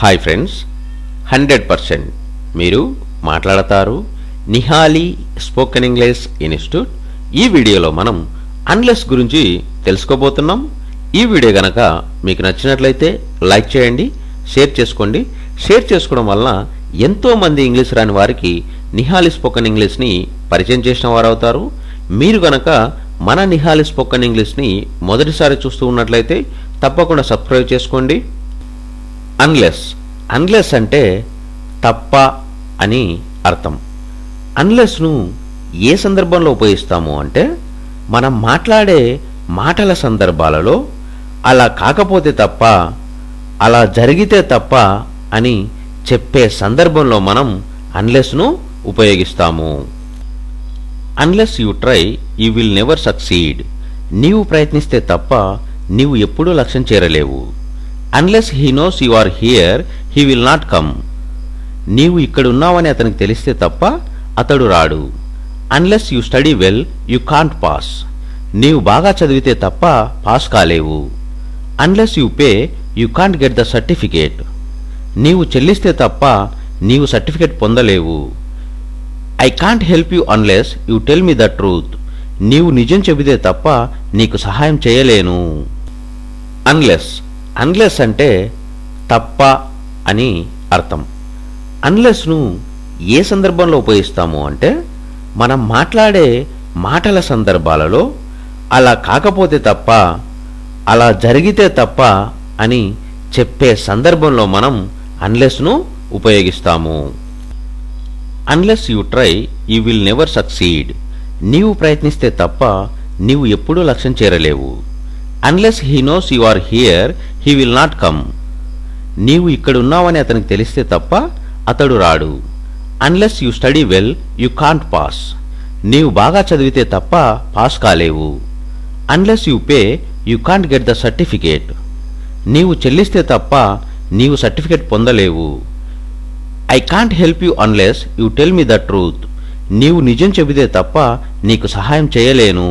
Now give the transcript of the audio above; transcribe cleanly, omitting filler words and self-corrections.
Hi friends, 100% మీరు మాట్లాడతారు. Nihali spoken English institute. ఈ వీడియోలో మనం అన్లెస్ గురించి తెలుసుకోబోతున్నాం. ఈ వీడియో గనక మీకు నచ్చినట్లయితే లైక్ చేయండి, షేర్ చేసుకోండి. షేర్ చేసుకోవడం వలన ఎంతోమంది ఇంగ్లీష్ రాని వారికి నిహాలి స్పోకెన్ ఇంగ్లీష్ని పరిచయం చేసిన వారు అవుతారు. మీరు గనక మన నిహాలి స్పోకెన్ ఇంగ్లీష్ని మొదటిసారి చూస్తూ ఉన్నట్లయితే తప్పకుండా సబ్స్క్రైబ్ చేసుకోండి. అన్లెస్ అంటే తప్ప అని అర్థం. అన్లెస్ను ఏ సందర్భంలో ఉపయోగిస్తాము అంటే మనం మాట్లాడే మాటల సందర్భాలలో అలా కాకపోతే తప్ప, అలా జరిగితే తప్ప అని చెప్పే సందర్భంలో మనం అన్లెస్ను ఉపయోగిస్తాము. Unless you try you will never succeed. నీవు ప్రయత్నిస్తే తప్ప నీవు ఎప్పుడూ లక్ష్యం చేరలేవు. Unless he knows you are here he will not come. నీవు ఇక్కడున్నావని అతనికి తెలిస్తే తప్ప అతడు రాడు. Unless you study well you can't pass. నీవు బాగా చదివితే తప్ప pass కాలేవు. Unless you pay you can't get the certificate. నీవు చెల్లిస్తే తప్ప నీవు certificate పొందలేవు. I can't help you unless you tell me the truth. నీవు నిజం చెబితే తప్ప నీకు సహాయం చేయలేను. అన్లెస్ అంటే తప్ప అని అర్థం. అన్లెస్ను ఏ సందర్భంలో ఉపయోగిస్తాము అంటే మనం మాట్లాడే మాటల సందర్భాలలో అలా కాకపోతే తప్ప, అలా జరిగితే తప్ప అని చెప్పే సందర్భంలో మనం అన్లెస్ను ఉపయోగిస్తాము. Unless you try you will never succeed. నీవు ప్రయత్నిస్తే తప్ప నీవు ఎప్పుడూ లక్ష్యం చేరలేవు. Unless he knows you are here he will not come. నీవు ఇక్కడున్నావని అతనికి తెలిస్తే తప్ప అతడు రాడు. Unless you study well you can't pass. నీవు బాగా చదివితే తప్ప pass కాలేవు. Unless you pay you can't get the certificate. నీవు చెల్లిస్తే తప్ప నీవు certificate పొందలేవు. I can't help you unless you tell me the truth. నీవు నిజం చెబితే తప్ప నీకు సహాయం చేయలేను.